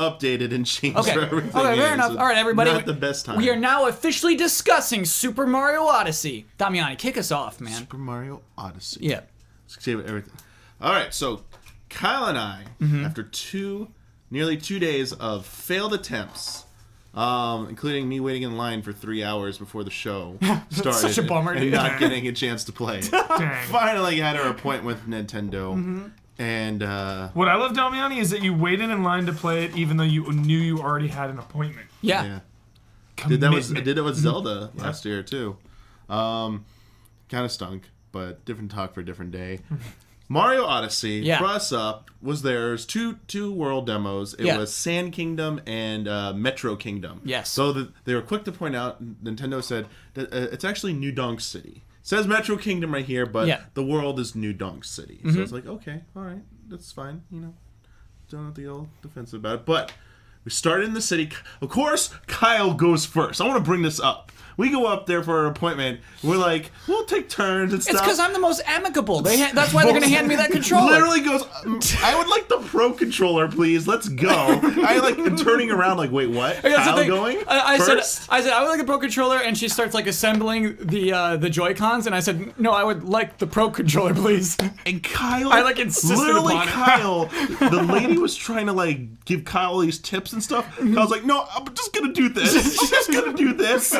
updated and changed Okay. everything. Okay, fair enough. All right, everybody. Not the best time. We are now officially discussing Super Mario Odyssey. Damiani, kick us off, man. Super Mario Odyssey. Yeah. Let's save everything. All right, so Kyle and I, after nearly 2 days of failed attempts, including me waiting in line for 3 hours before the show started, Such a bummer, and dude. not getting a chance to play. Finally had our appointment with Nintendo, and what I love, Damiani, is that you waited in line to play it, even though you knew you already had an appointment. Yeah. I did it with Zelda last year too. Kind of stunk, but different talk for a different day. Mario Odyssey, brought us up, was theirs. Two world demos. It was Sand Kingdom and Metro Kingdom. Yes. So they were quick to point out, Nintendo said, that it's actually New Donk City. It says Metro Kingdom right here, but the world is New Donk City. So it's like, okay, all right, that's fine. You know, don't have to get all defensive about it. But we started in the city. Of course, Kyle goes first. I want to bring this up. We go up there for our appointment. We're like, we'll take turns and stuff. It's because I'm the most amicable. That's why they're going to hand me that controller. Literally goes, I would like the Pro Controller, please. Let's go. I like am turning around like, wait, what? Kyle going I first? said, I would like a Pro Controller, and she starts like assembling the Joy-Cons, and I said, no, I would like the Pro Controller, please. And Kyle, I like insisted literally upon it. Kyle, the lady was trying to like give Kyle these tips and stuff. I was like, no, I'm just gonna do this. I'm just gonna do this.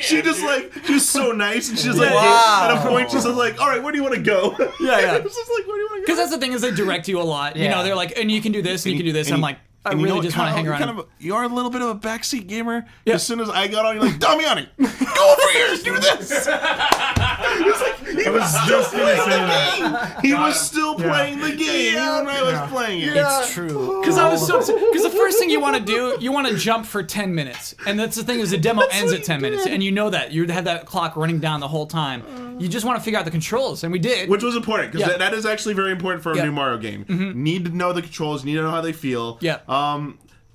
She was so nice, and she's like, at a point, she's like, all right, where do you want to go? Yeah. It was just like, where do you want to go? Because that's the thing is they direct you a lot. You know, they're like, and you can do this, and you can do this. And I'm like, I really just want to hang around. You are a little bit of a backseat gamer. Yeah. As soon as I got on, you're like, Damiani, go over here, do this. He was still playing the game even when I was playing it. It's true. Because the first thing you want to do, you want to jump for 10 minutes. And that's the thing is the demo ends at 10 minutes. And you know that. You have that clock running down the whole time. You just want to figure out the controls, and we did. Which was important, because that is actually very important for a new Mario game. Need to know the controls, need to know how they feel. Yeah.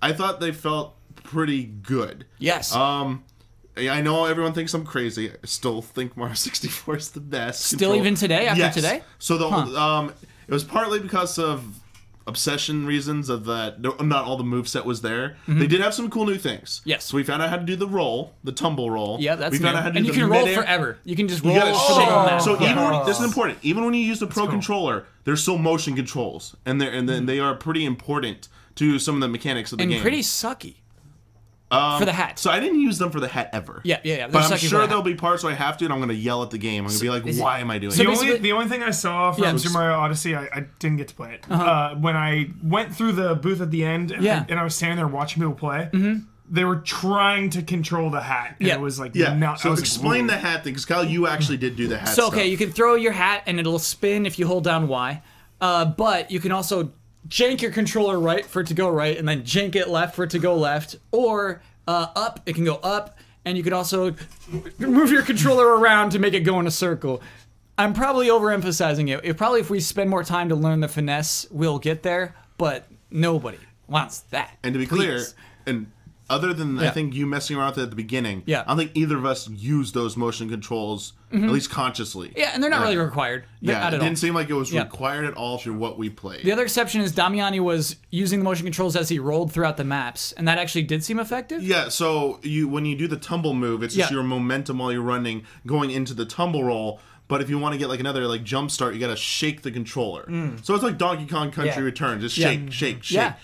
I thought they felt pretty good. Yes. I know everyone thinks I'm crazy. I still think Mario 64 is the best. Still even today, after today? So it was partly because of obsession reasons of that not all the moveset was there. They did have some cool new things. Yes. So we found out how to do the tumble roll. Yeah, that's we found out how to and do you can roll forever. You can just roll for the whole map. So even when, this is important. Even when you use the Pro Controller, there's still motion controls, and they are pretty important to some of the mechanics of the game. And pretty sucky. For the hat. So I didn't use them for the hat ever. Yeah. But I'm sure there'll be parts where I have to, and I'm going to yell at the game. I'm going to be like, why am I doing this? The only thing I saw from Super Mario Odyssey, I didn't get to play it. When I went through the booth at the end, and I was standing there watching people play, they were trying to control the hat. And it was like, so explain the hat thing, because Kyle, you actually did do the hat stuff. You can throw your hat, and it'll spin if you hold down Y. But you can also jank your controller right for it to go right, and then jank it left for it to go left, or up, it can go up, and you can also move your controller around to make it go in a circle. I'm probably overemphasizing it. If we spend more time to learn the finesse, we'll get there, but nobody wants that. And to be clear, and other than I think you messing around with it at the beginning, I don't think either of us used those motion controls, at least consciously. Yeah, and they're not really required. Yeah, it didn't seem like it was required at all for what we played. The other exception is Damiani was using the motion controls as he rolled throughout the maps, and that actually did seem effective. Yeah, so when you do the tumble move, it's just your momentum while you're running going into the tumble roll. But if you want to get like another jump start, you gotta shake the controller. So it's like Donkey Kong Country Returns. Just shake,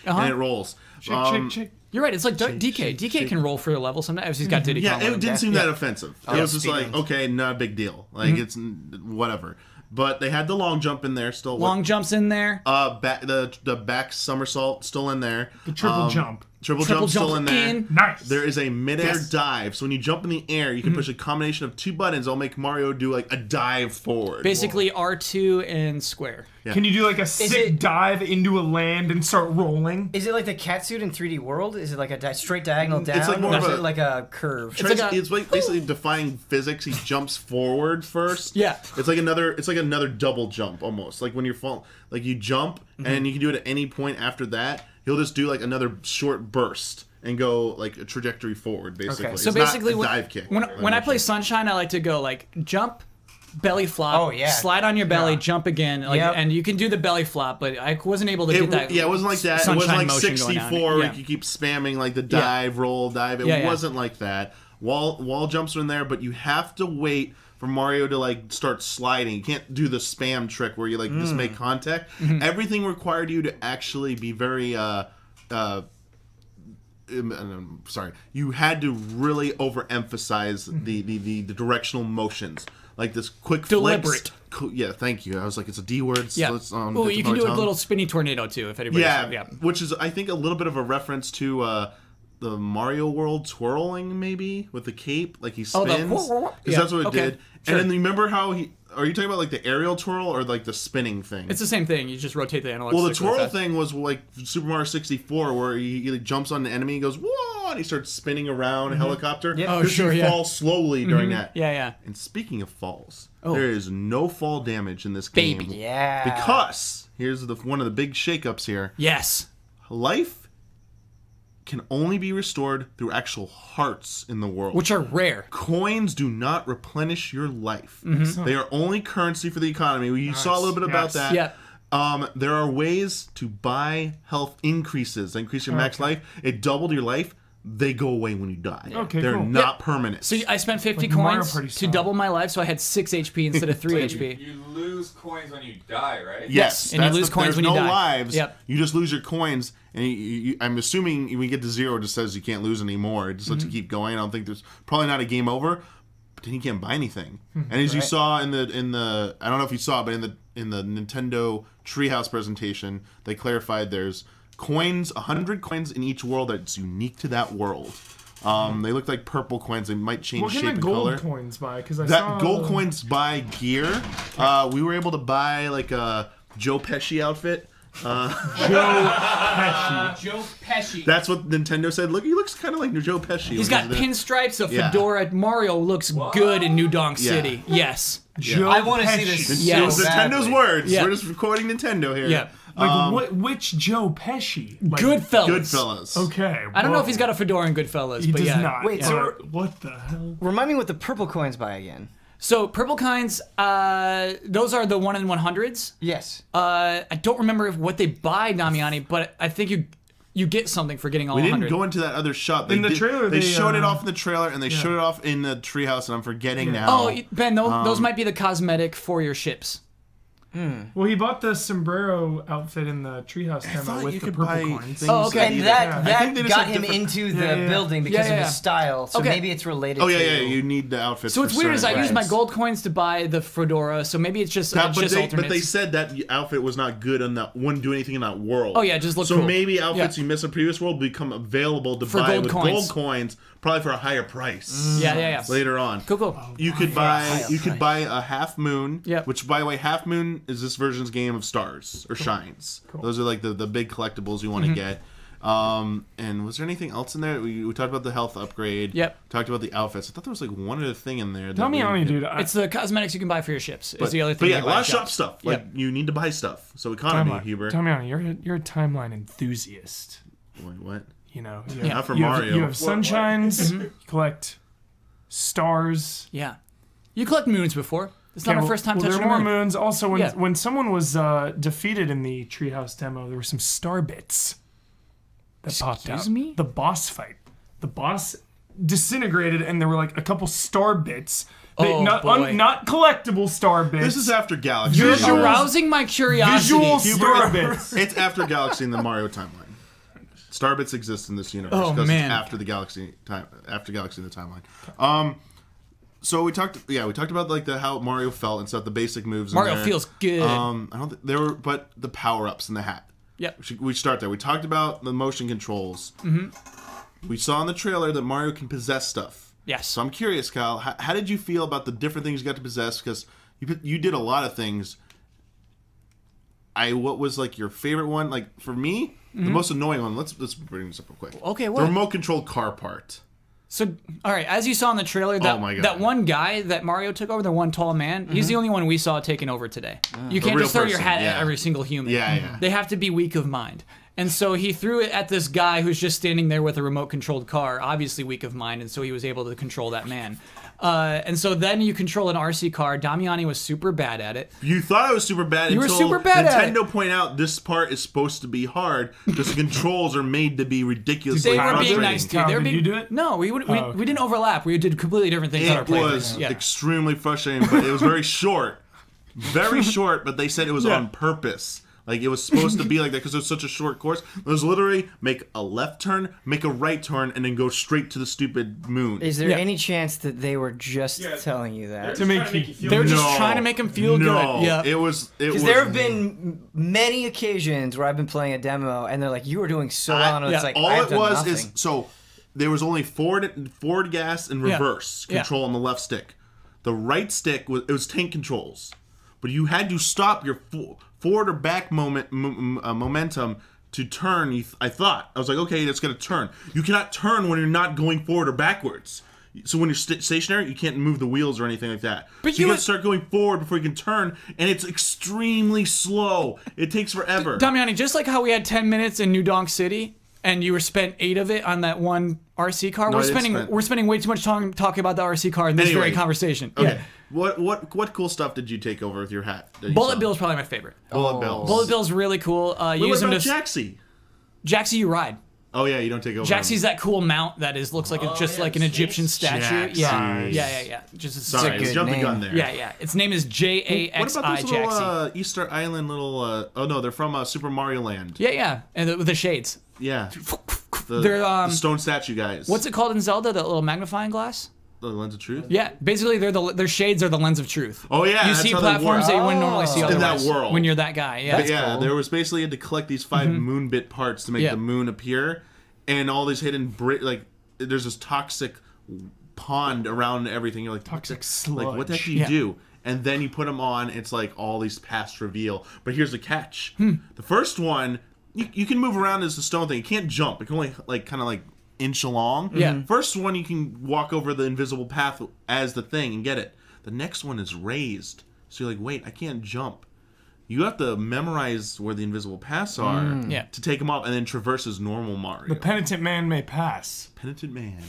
and it rolls. Shake. You're right. It's like DK. DK can roll for a level sometimes. He's got Diddy Kong. Yeah, it didn't seem that offensive. It was just like, okay, not a big deal. Like it's whatever. But they had the long jump in there still. Long jumps in there. The back somersault still in there. The triple jump. Triple jump still in there. Nice. There is a midair dive. So when you jump in the air, you can push a combination of 2 buttons. It'll make Mario do like a dive forward. Basically R2 and square. Yeah. Can you do like a sick dive into a land and start rolling? Is it like the catsuit in 3D World? Is it like a straight diagonal down? It's like more or is it like a curve? It's like basically defying physics. He jumps forward first. Yeah. It's like another double jump almost. Like when you're falling, like you jump and you can do it at any point after that. He'll just do like another short burst and go like a trajectory forward, basically. Okay. So it's basically, not a dive kick. When I play Sunshine, I like to go like jump, belly flop. Oh, yeah. Slide on your belly, jump again, and you can do the belly flop, but I wasn't able to get that. Yeah, it wasn't like that. It wasn't like 64 where you keep spamming like the dive, roll, dive. It wasn't like that. Wall jumps are in there, but you have to wait for Mario to like start sliding. You can't do the spam trick where you like just make contact. Everything required you to actually be very sorry. You had to really overemphasize the directional motions. Like this quick deliberate. Yeah, thank you. I was like, it's a D word. Yeah. So you can do a little spinny tornado too if anybody's which is I think a little bit of a reference to the Mario World twirling, maybe with the cape, like he spins, because that's what it did. Sure. And then remember how he? Are you talking about like the aerial twirl or like the spinning thing? It's the same thing. You just rotate the analog. Well, the twirl thing was like Super Mario 64, where he like, jumps on the enemy, and goes whoa, and he starts spinning around a helicopter. Yep. Oh, sure, he falls slowly during that. Yeah. And speaking of falls, there is no fall damage in this game. Baby. Yeah. Because here's one of the big shakeups here. Yes. Life can only be restored through actual hearts in the world, which are rare. Coins do not replenish your life. They are only currency for the economy. You saw a little bit about that. Yeah. There are ways to buy health increases. Increase your max life. It doubled your life. They go away when you die. Okay, They're cool. not permanent. So I spent 50 coins to double my life, so I had 6 HP instead of 3 HP. You lose coins when you die, right? Yes, and you lose coins when you die. There's no lives. Yep. You just lose your coins, and I'm assuming when you get to 0, it just says you can't lose anymore. It just lets you keep going. I don't think there's probably not a game over, but then you can't buy anything. And as you saw in the I don't know if you saw, but in the Nintendo Treehouse presentation, they clarified there's coins, 100 coins in each world that's unique to that world. They look like purple coins. They might change shape and color. What can the gold coins buy? Because gold coins buy gear. We were able to buy like a Joe Pesci outfit. Joe Pesci. That's what Nintendo said. Look, he looks kind of like Joe Pesci. He's got pinstripes, a fedora. Mario looks good in New Donk City. Yes. Joe I want to see Pesci. this. Yes. So Nintendo badly. words. Yeah. We're just recording Nintendo here. Yeah. Like which Joe Pesci? Like, Goodfellas. Goodfellas. Okay. I don't know if he's got a fedora in Goodfellas, He but does yeah. not. Wait, so what the hell? remind me what the purple coins buy again. So purple coins, those are the 1 in 100s. Yes. I don't remember what they buy, Damiani, but I think you get something for getting all 100. We didn't go into that other shop. In the trailer, they showed it off in the trailer, and they showed it off in the treehouse, and I'm forgetting now. Oh, Ben, those might be the cosmetic for your ships. Well, he bought the sombrero outfit in the treehouse demo with the purple coins. Oh, okay. And that got him into the building because of his style. So maybe it's related. Oh yeah. You need the outfits. So what's weird is I used my gold coins to buy the fedora, so maybe it's just alternates. But they said that outfit was not good and that wouldn't do anything in that world. Oh yeah, just look so cool. Maybe outfits you missed in the previous world become available to buy with gold coins, probably for a higher price. Yeah. Later on. Cool. You could buy a half moon. Yep. Which, by the way, half moon is this version's game of stars or shines. Those are like the big collectibles you want to get. And was there anything else in there? We talked about the health upgrade. Yep. Talked about the outfits. I thought there was like one other thing in there. Tell me, dude. It's the cosmetics you can buy for your ships. Is the other thing. But yeah, a lot of shop stuff. Like you need to buy stuff. So economy, Huber. Damiani, you're a timeline enthusiast. Wait, what? You know, Not for Mario. You have sunshines. You collect stars. Yeah. You collect moons before. It's not our first time touching there are a more moon. moons. Also, when someone was defeated in the treehouse demo, there were some star bits that popped out. Excuse me? The boss fight. The boss disintegrated, and there were like a couple star bits. Not collectible star bits. This is after Galaxy. You're arousing my curiosity. Visual star bits. It's after Galaxy in the Mario timeline. Star bits exist in this universe because it's after the Galaxy in the timeline. So we talked about like how Mario felt and stuff, the basic moves. Mario feels good. I don't think there were, but the power ups in the hat. Yep. We start there. We talked about the motion controls. We saw in the trailer that Mario can possess stuff. Yes. So I'm curious, Kyle, how did you feel about the different things you got to possess? Because you did a lot of things. What was like your favorite one? Like for me, the most annoying one. Let's bring this up real quick. Okay, what? The remote control car part. So, all right, as you saw in the trailer, that one guy that Mario took over, the one tall man, he's the only one we saw taken over today. You can't just throw your hat at every single human. Yeah. They have to be weak of mind. And so he threw it at this guy who's just standing there with a remote-controlled car, obviously weak of mind, and so he was able to control that man. And so then you control an RC car. Damiani was super bad at it. You thought I was super bad until Nintendo pointed out this part is supposed to be hard because the controls are made to be ridiculously frustrating. They were being nice to you. Did you do it? No, we didn't overlap. We did completely different things on our playthrough. It was extremely frustrating, but it was very short. Very short, but they said it was on purpose. Like, it was supposed to be like that because it was such a short course. It was literally make a left turn, make a right turn, and then go straight to the stupid moon. Is there any chance that they were just telling you that? To make you feel They were just trying to make him feel good. Yeah. It was... Because there have been many occasions where I've been playing a demo, and they're like, you were doing so well, and it's like, all I've it was nothing. is... So, there was only forward gas and reverse control on the left stick. The right stick, it was tank controls. But you had to stop your forward or back momentum to turn. I thought. I was like, okay, that's going to turn. You cannot turn when you're not going forward or backwards. So when you're stationary, you can't move the wheels or anything like that. But so you got to start going forward before you can turn, and it's extremely slow. It takes forever. Damiani, just like how we had 10 minutes in New Donk City, and you were spent 8 of it on that one RC car, we're spending way too much time talking about the RC car in this very conversation. Okay. Yeah. What cool stuff did you take over with your hat? Bullet Bill's probably my favorite. Bullet Bill. Bullet Bill's really cool. What about Jaxi? Jaxi, you ride. Oh yeah, you don't take over. Jaxi's that cool mount that looks like like an Egyptian statue. Jaxi. Yeah. Just sorry, I was jumping the gun there. Yeah. Its name is Jaxi. What about this little Easter Island little? Oh no, they're from Super Mario Land. Yeah, and with the shades. Yeah. They're the stone statue guys. What's it called in Zelda? That little magnifying glass? The lens of truth? Yeah, basically their shades are the lens of truth. Oh yeah, you see platforms that you wouldn't normally see in that world when you're that guy. Yeah, there was basically had to collect these 5 moon bit parts to make the moon appear, and all these hidden there's this toxic pond around everything. You're like toxic sludge. Like what the heck do you do? And then you put them on. It's like all these paths reveal. But here's the catch: the first one you can move around as the stone thing. You can't jump. It can only kind of inch along. Yeah. First one you can walk over the invisible path as the thing and get it. The next one is raised. So you're like, wait, I can't jump. You have to memorize where the invisible paths are to take them off and then traverse as normal Mario. The penitent man may pass. Penitent man.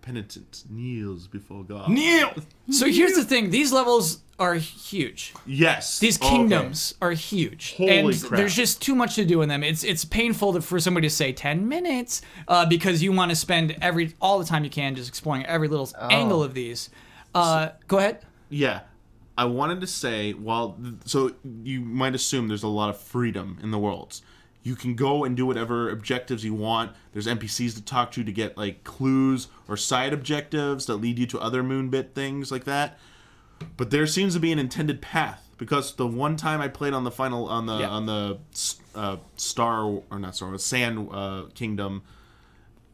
Penitent kneels before God. Kneel! So here's the thing. These levels are huge. Yes. These kingdoms are huge. Holy crap. There's just too much to do in them. It's painful for somebody to say 10 minutes because you want to spend all the time you can just exploring every little angle of these. Go ahead. Yeah. I wanted to say, so you might assume there's a lot of freedom in the worlds. You can go and do whatever objectives you want. There's NPCs to talk to get clues or side objectives that lead you to other Moonbit things like that. But there seems to be an intended path because the one time I played on the Sand Kingdom,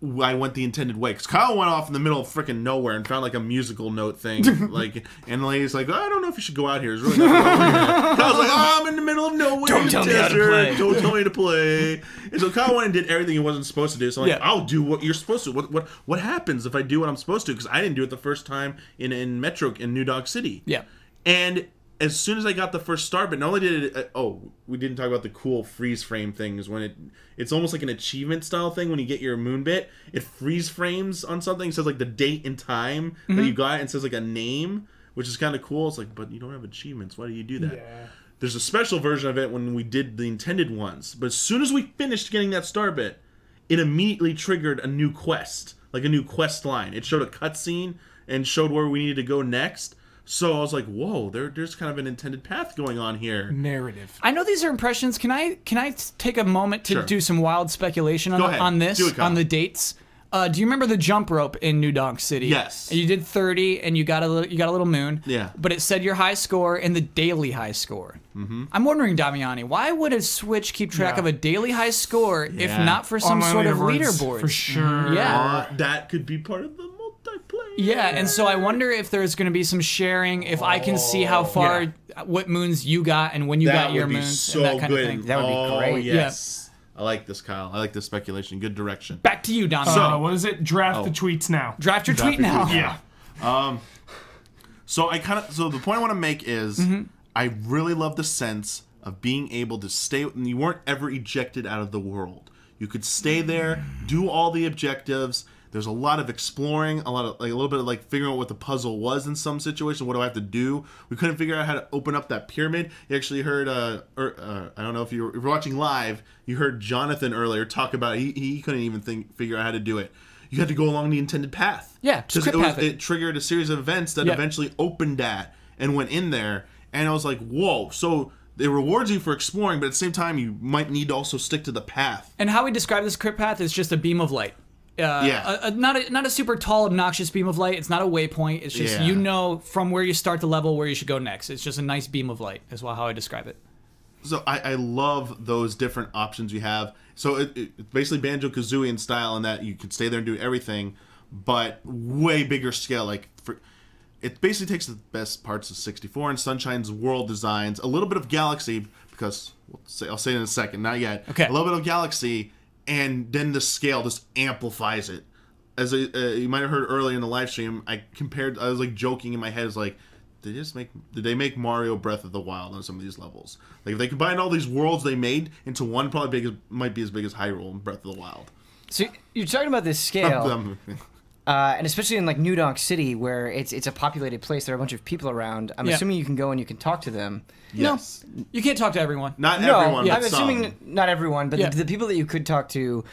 I went the intended way because Kyle went off in the middle of freaking nowhere and found a musical note thing, and the lady's like, I don't know if you should go out here. It's really nothing over here. Kyle's like, I'm in the middle of nowhere. Don't tell me how to play. Don't tell me to play. And so Kyle went and did everything he wasn't supposed to do. So I'm like, I'll do what you're supposed to. What happens if I do what I'm supposed to? Because I didn't do it the first time in Metro in New Donk City. Yeah, and as soon as I got the first star, but not only did it, we didn't talk about the cool freeze frame things when it's almost like an achievement style thing when you get your moon bit. It freeze frames on something, it says the date and time that you got it, and says a name, which is kind of cool. It's but you don't have achievements. Why do you do that? Yeah. There's a special version of it when we did the intended ones, but as soon as we finished getting that star bit, it immediately triggered a new quest, a new quest line. It showed a cutscene and showed where we needed to go next. So I was like, whoa, there's kind of an intended path going on here. Narrative. I know these are impressions. Can I take a moment to do some wild speculation on this, on the dates? Do you remember the jump rope in New Donk City? Yes. And you did 30, and you got a little moon. Yeah. But it said your high score and the daily high score. Mm-hmm. I'm wondering, Damiani, why would a Switch keep track of a daily high score if not for some sort of leaderboard? For sure. Yeah. That could be part of the multiplayer. Yeah, and so I wonder if there's going to be some sharing, if I can see how far, what moons you got and when you got your moons and that kind of thing. That would be great. Yes. Yeah. I like this, Kyle. I like this speculation. Good direction. Back to you, Don. So, what is it? Draft the tweets now. Draft your tweet now. Yeah. So the point I want to make is I really love the sense of being able to stay. You weren't ever ejected out of the world. You could stay there, do all the objectives. There's a lot of exploring, a little bit of like figuring out what the puzzle was in some situation. What do I have to do? We couldn't figure out how to open up that pyramid. You actually heard, I don't know if you were watching live, you heard Jonathan earlier talk about it. He couldn't even figure out how to do it. You had to go along the intended path. Yeah, because it triggered a series of events that eventually opened that and went in there. And I was like, whoa. So it rewards you for exploring, but at the same time, you might need to also stick to the path. And how we describe this crypt path is just a beam of light. Not a super tall, obnoxious beam of light. It's not a waypoint. It's just you know from where you start the level where you should go next. It's just a nice beam of light is how I describe it. So I love those different options you have. So it's basically Banjo-Kazooie in style in that you can stay there and do everything, but way bigger scale. It basically takes the best parts of 64 and Sunshine's world designs, a little bit of Galaxy, because I'll say it in a second, not yet. Okay. A little bit of Galaxy, and then the scale just amplifies it. As you might have heard earlier in the live stream, I was like joking in my head, did they make Mario Breath of the Wild on some of these levels? Like if they combined all these worlds they made into one, probably might be as big as Hyrule and Breath of the Wild. So you're talking about this scale, and especially in like New Donk City, where it's a populated place. There are a bunch of people around. I'm assuming you can go and you can talk to them. Yes. No, you can't talk to everyone. Not everyone. I'm assuming not everyone, but the people that you could talk to.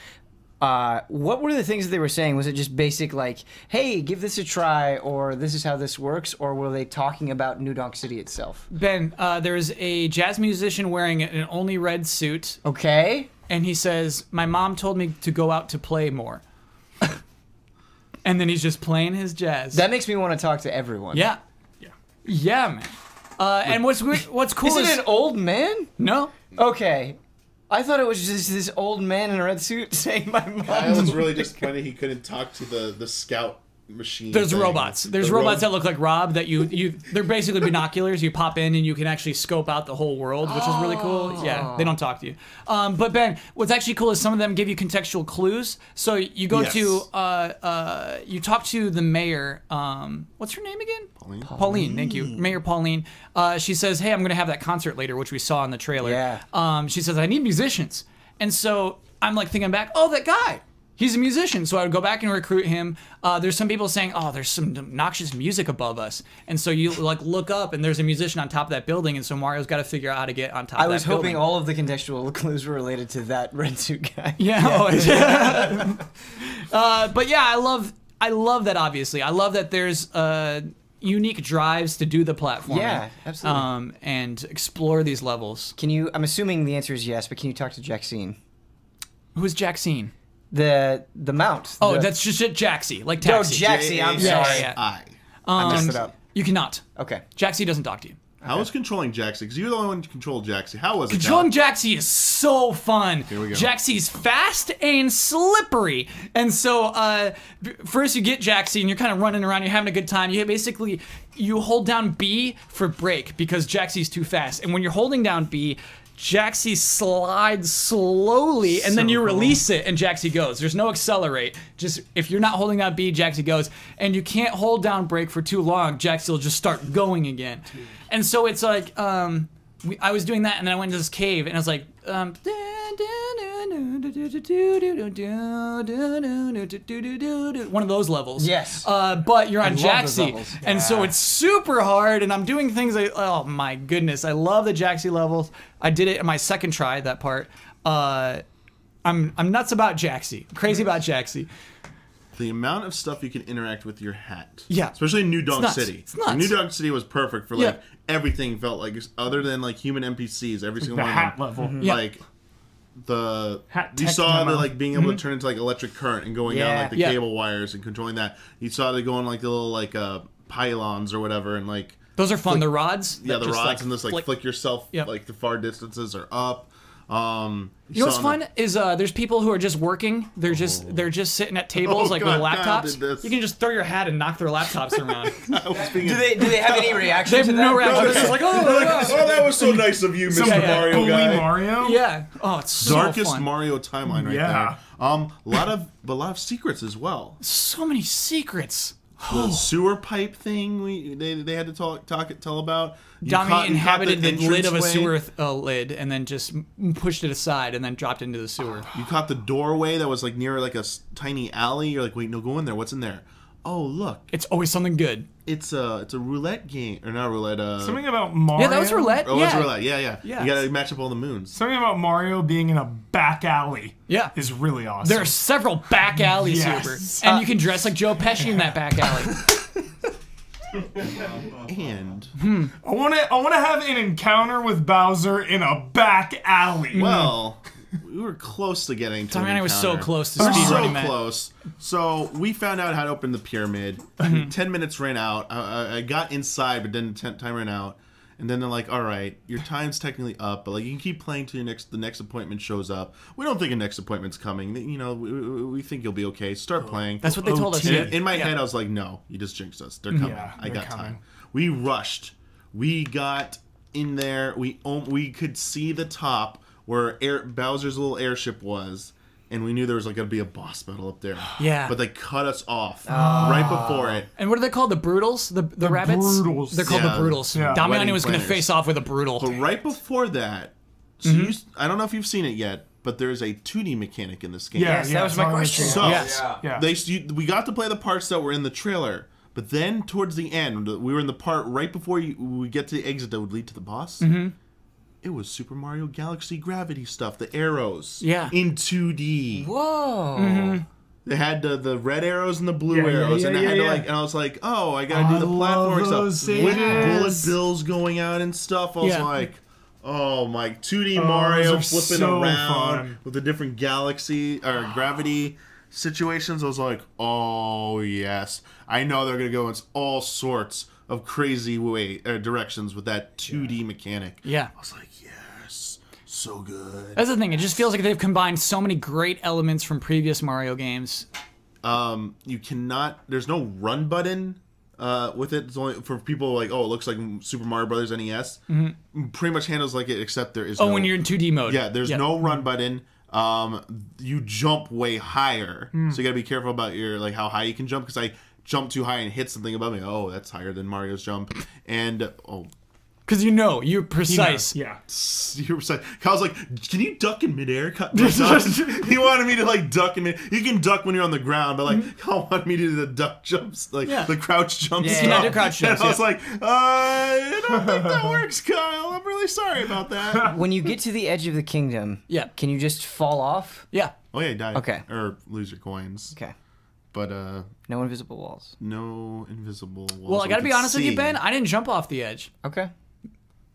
What were the things that they were saying? Was it just basic like, hey, give this a try, or this is how this works, or were they talking about New Donk City itself? Ben, there's a jazz musician wearing an only red suit. Okay. And he says, my mom told me to go out to play more. And then he's just playing his jazz. That makes me want to talk to everyone. Yeah. Yeah, man. And what's cool is it an old man? No. Okay. I thought it was just this old man in a red suit saying my mom. I was really disappointed he couldn't talk to the scout machine. There's robots. There's robots that look like Rob that they're basically binoculars. You pop in and you can actually scope out the whole world, which is really cool. Yeah, they don't talk to you. But Ben, what's actually cool is some of them give you contextual clues. So you go to you talk to the mayor. What's her name again? Pauline. Thank you, Mayor Pauline. She says, "Hey, I'm going to have that concert later," which we saw in the trailer. Yeah. She says, "I need musicians," and so I'm like thinking back, oh, that guy. He's a musician, so I would go back and recruit him. There's some people saying, "Oh, there's some obnoxious music above us," and so you like look up, and there's a musician on top of that building, and so Mario's got to figure out how to get on top. I of that was hoping building. all of the contextual clues were related to that red suit guy. Yeah. But yeah, I love that. Obviously, I love that there's unique drives to do the platforming. Yeah, absolutely. And explore these levels. Can you? I'm assuming the answer is yes, but can you talk to Jaxi? Who's Jaxi? The mount. Oh, that's just Jaxi, like taxi. No, Jaxi. I'm sorry. I messed it up. You cannot. Okay. Jaxi doesn't talk to you. How was controlling Jaxi? Because you're the only one who controlled Jaxi. How was it? Controlling Jaxi is so fun. Here we go. Jaxi's fast and slippery. And so first you get Jaxi and you're kind of running around, you're having a good time. You hold down B for brake because Jaxi's too fast. And when you're holding down B, Jaxi slides slowly, and then you release it, and Jaxi goes. There's no accelerate. Just if you're not holding down B, Jaxi goes, and you can't hold down brake for too long. Jaxi will just start going again, and so it's like I was doing that, and then I went into this cave, and I was like, one of those levels. Yes. But you're on Jaxi, and yeah. so it's super hard, and I'm doing things like, oh my goodness, I love the Jaxi levels. I did it in my second try, that part. I'm nuts about Jaxi, crazy about Jaxi. The amount of stuff you can interact with your hat. Yeah. Especially in New Donk City. It's nuts. New Donk City was perfect for everything felt like, other than like human NPCs, every single The one hat of them. level. Yeah. Like the Hat you tech saw demo. the like being able to turn into like electric current and going down like the cable wires and controlling that. You saw they go on like the little like pylons or whatever and like Those are fun. The rods. yeah, that the just, rods and this like flick yourself Yep. like the far distances are up. You know what's fun is there's people who are just working. They're just sitting at tables like with laptops. You can just throw your hat and knock their laptops around. Do they have any reaction? They have to no that? reaction. They're just like, oh, that was so nice of you, Mr. Mario Bully guy. Mario? yeah. Oh, it's so Darkest fun. Mario timeline right Yeah. there. A lot of secrets as well. So many secrets. The sewer pipe thing they had to tell about. Damiani inhabited the lid of a sewer lid and then just pushed it aside and then dropped into the sewer. You caught the doorway that was like near like a tiny alley. You're like, wait, no, go in there. What's in there? Oh, look. It's always something good. It's a roulette game. Or not roulette. Something about Mario. Yeah, that was roulette. Oh, it was roulette. Yeah. Yes. You gotta match up all the moons. Something about Mario being in a back alley. Yeah. Is really awesome. There are several back alleys, Super. And you can dress like Joe Pesci in that back alley. And I want to have an encounter with Bowser in a back alley. Well, we were close to getting to Damiani was so close to speedrunning that. So close. So we found out how to open the pyramid. 10 minutes ran out. I got inside, but then time ran out. And then they're like, all right, your time's technically up, but like you can keep playing till the next appointment shows up. We don't think a next appointment's coming. You know, we think you'll be okay. Start playing. That's what they told us. In my head, I was like, no, you just jinxed us. They're coming. I got time. We rushed. We got in there. We could see the top where Bowser's little airship was. And we knew there was like going to be a boss battle up there. Yeah. But they cut us off right before it. And what are they called? The Brutals? The rabbits? Brutals. They're called the Brutals. Yeah. Damiani was going to face off with a Brutal. But right before that, so I don't know if you've seen it yet, but there's a 2D mechanic in this game. Yes, that was my question. So we got to play the parts that were in the trailer. But then towards the end, we were in the part right before we get to the exit that would lead to the boss. It was Super Mario Galaxy gravity stuff, the arrows. Yeah. In 2D. Whoa. They had the red arrows and the blue arrows, and I had to and I was like, oh, I gotta do the platform stuff with bullet bills going out and stuff. I was like, oh my, 2D Mario flipping around with the different galaxy or gravity situations. I was like, oh yes, I know they're gonna go in all sorts of crazy directions with that 2D mechanic. Yeah. I was like, yes, so good. That's the thing. It just feels like they've combined so many great elements from previous Mario games. You cannot. There's no run button with it. It's only for people like, oh, it looks like Super Mario Brothers NES. Pretty much handles like it, except there is. Oh, when you're in 2D mode. Yeah, there's no run button. You jump way higher, so you gotta be careful about your how high you can jump, because I jump too high and hit something above me. Oh, that's higher than Mario's jump. And because you're precise. Yeah, you're precise. I was like, can you duck in midair? He wanted me to duck in mid. You can duck when you're on the ground, but Kyle wanted me to do the duck jumps, the crouch jumps. Yeah, you can do crouch jumps. And I was like, I don't think that works, Kyle. I'm really sorry about that. When you get to the edge of the kingdom, can you just fall off? Yeah. Oh yeah, die. Okay. Or lose your coins. Okay. But no invisible walls. No invisible walls. Well, I gotta be honest with you, Ben. I didn't jump off the edge. Okay.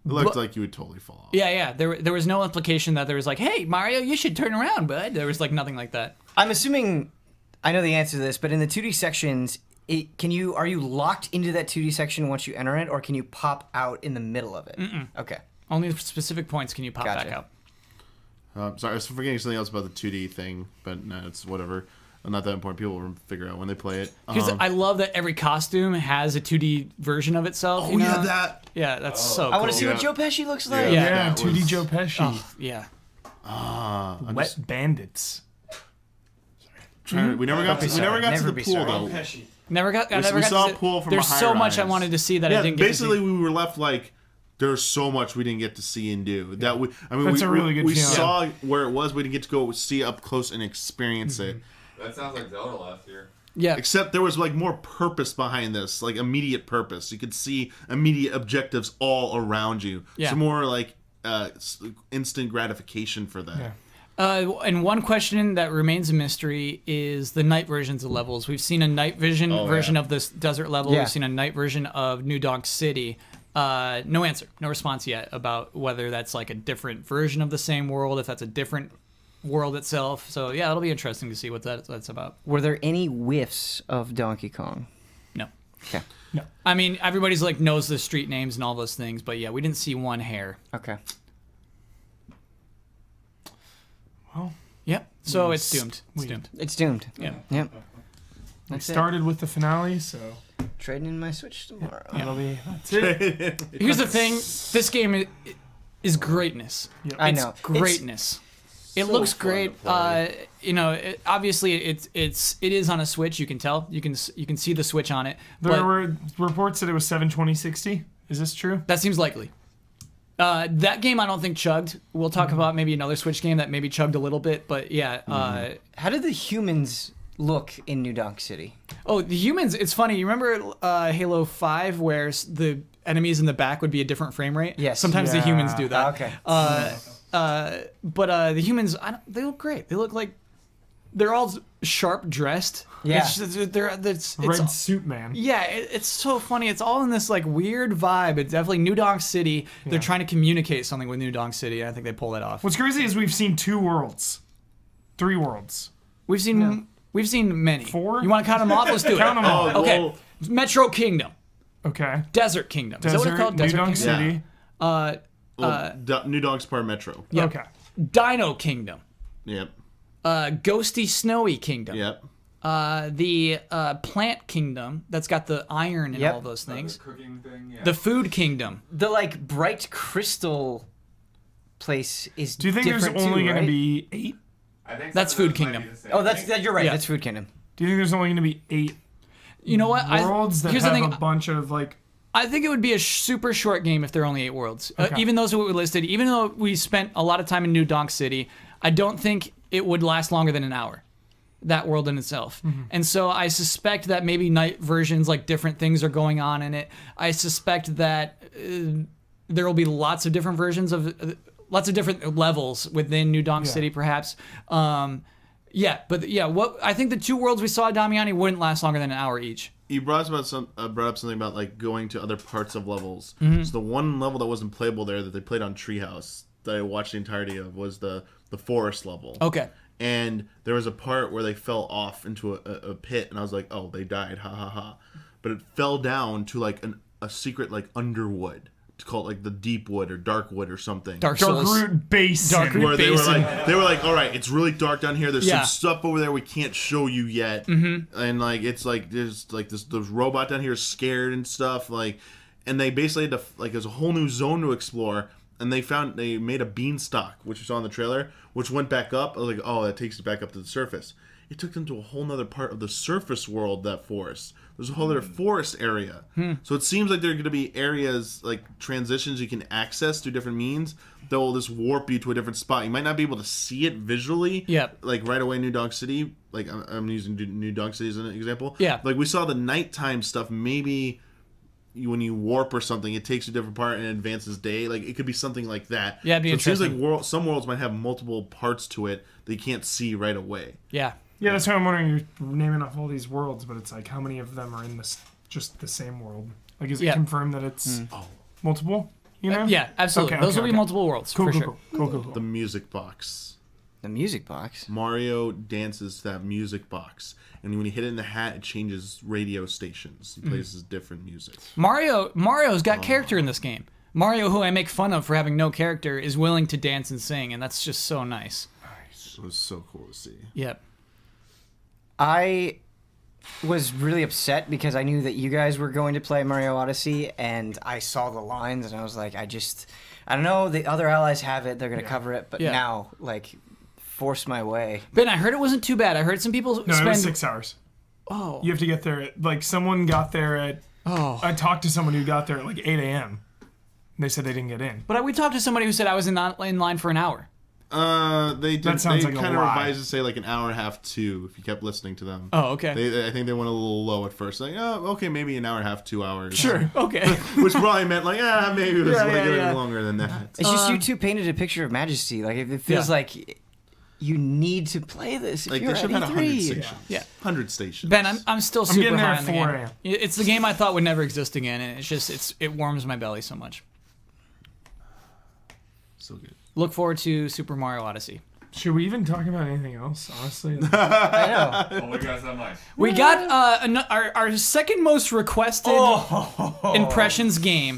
It looked like you would totally fall off. Yeah. There was no implication that there was like, hey, Mario, you should turn around, bud. There was nothing like that. I'm assuming I know the answer to this, but in the 2D sections, are you locked into that 2D section once you enter it, or can you pop out in the middle of it? Okay. Only specific points can you pop back out. Sorry, I was forgetting something else about the 2D thing, but no, it's whatever. Not that important. People will figure out when they play it. I love that every costume has a 2D version of itself. Oh, yeah, that. Yeah, that's so cool. I want to see what Joe Pesci looks like. Yeah, 2D Joe Pesci. Oh, yeah. Wet Bandits. We never got to the pool, though. Never got we saw a pool from a high There's so much I rise. wanted to see that I didn't get to see. Basically, we were left there's so much we didn't get to see and do. That That's a really good we feeling. saw where it was. We didn't get to go see up close and experience it. That sounds like Zelda last year. Yeah. Except there was more purpose behind this, immediate purpose. You could see immediate objectives all around you. Yeah. So more instant gratification for that. Yeah. And one question that remains a mystery is the night versions of levels. We've seen a night version of this desert level. We've seen a night version of New Donk City. No answer, no response yet about whether that's a different version of the same world, if that's a different world itself. So yeah, it'll be interesting to see what that's about. Were there any whiffs of Donkey Kong? No. Okay. No. I mean, everybody's knows the street names and all those things, but yeah, we didn't see one hair. Okay. Well. Yep. So it's doomed. It's doomed. Yeah. Yep. We started with the finale, so trading in my Switch tomorrow. That's it. Here's the thing: this game is greatness. Yep. I know. Greatness. It looks great. You know, obviously it is on a Switch. You can tell. You can see the Switch on it. There were reports that it was 720-60. Is this true? That seems likely. That game I don't think chugged. We'll talk about maybe another Switch game that maybe chugged a little bit, but yeah. How did the humans look in New Donk City? Oh, the humans, it's funny. You remember Halo 5 where the enemies in the back would be a different frame rate? Yes. Sometimes the humans do that. Okay. But the humans, they look great. They look like they're all sharp dressed. Yeah. It's Red suit man. Yeah, it's so funny. It's all in this like weird vibe. It's definitely New Donk City. They're trying to communicate something with New Donk City, and I think they pull that off. What's crazy is we've seen 2 worlds. 3 worlds. We've seen many. 4? You want to count them off? Let's do it. Count them all. Okay. Well, Metro Kingdom. Okay. Desert Kingdom. Is that what it's called? New Desert Donk Kingdom? City. New Donk's part Metro. Yep. Okay. Dino Kingdom. Yep. Ghosty Snowy Kingdom. Yep. The Plant Kingdom that's got the iron and all those things. The cooking thing, yeah. The Food Kingdom. The like bright crystal place is. Do you think there's only going to be 8? I think That's Food Kingdom. Oh, you're right. Yeah. That's Food Kingdom. Do you think there's only going to be 8 You know what? worlds that here's have the thing. a bunch of like? I think it would be a super short game if there are only 8 worlds. Okay. Even those who were listed, even though we spent a lot of time in New Donk City, I don't think it would last longer than an hour. That world in itself. And so I suspect that maybe night versions, like different things are going on in it. I suspect that there will be lots of different versions of, lots of different levels within New Donk City, perhaps. What I think the 2 worlds we saw at Damiani wouldn't last longer than an hour each. You brought up something about like going to other parts of levels. So the one level that wasn't playable there that they played on Treehouse that I watched the entirety of was the forest level. Okay. And there was a part where they fell off into a pit, and I was like, "Oh, they died, ha ha ha!" But it fell down to like a secret like underwood. It's called like the Deep Wood or Dark Wood or something. Dark Root Basin. Where they were like, "All right, it's really dark down here. There's some stuff over there we can't show you yet." And like it's like there's like this robot down here is scared and stuff like, and they basically had to like there's a whole new zone to explore. And they made a beanstalk, which was on the trailer, which went back up. I was like, oh, that takes it back up to the surface. It took them to a whole nother part of the surface world, that forest. There's a whole other forest area. So it seems like there are going to be areas, like transitions you can access through different means that will just warp you to a different spot. You might not be able to see it visually, like right away in New Donk City. Like I'm using New Donk City as an example. Yeah. Like we saw the nighttime stuff, maybe... when you warp or something, it takes you a different part and advances day. Like it could be something like that. Yeah, it'd be interesting. It seems like some worlds might have multiple parts to it that you can't see right away. Yeah. Yeah, that's why I'm wondering. You're naming off all these worlds, but it's like how many of them are in this just the same world? Like is it confirmed that it's multiple? You know? Yeah, absolutely. Those will be multiple worlds for sure. Cool. The music box. The music box. Mario dances to that music box, and when you hit it in the hat, it changes radio stations. It plays different music. Mario's got character in this game. Mario, who I make fun of for having no character, is willing to dance and sing, and that's just so nice. It was so cool to see. Yep. I was really upset because I knew that you guys were going to play Mario Odyssey, and I saw the lines, and I was like, I don't know, the other allies have it, they're going to cover it, but now, like... force my way. Ben, I heard it wasn't too bad. I heard some people spend... No, it was 6 hours. Oh. You have to get there at... Like, someone got there at... Oh. I talked to someone who got there at, like, 8 a.m. They said they didn't get in. But we talked to somebody who said I was in line for an hour. They did. That sounds like kind a of lie. revised to say like an hour and a half, 2, if you kept listening to them. Oh, okay. I think they went a little low at first. Like, oh, okay, maybe an hour and a half, 2 hours. Sure, okay. Which probably meant like, maybe it was longer than that. It's just you two painted a picture of majesty. Like, it feels like... You need to play this if like you're they should at have had 100 stations. Yeah. 100 stations. Ben, I'm still super high on the game. 4 a.m. It's the game I thought would never exist again, and it warms my belly so much. So good. Look forward to Super Mario Odyssey. Should we even talk about anything else, honestly? I know. Oh, we got so much. We got our second most requested Impressions game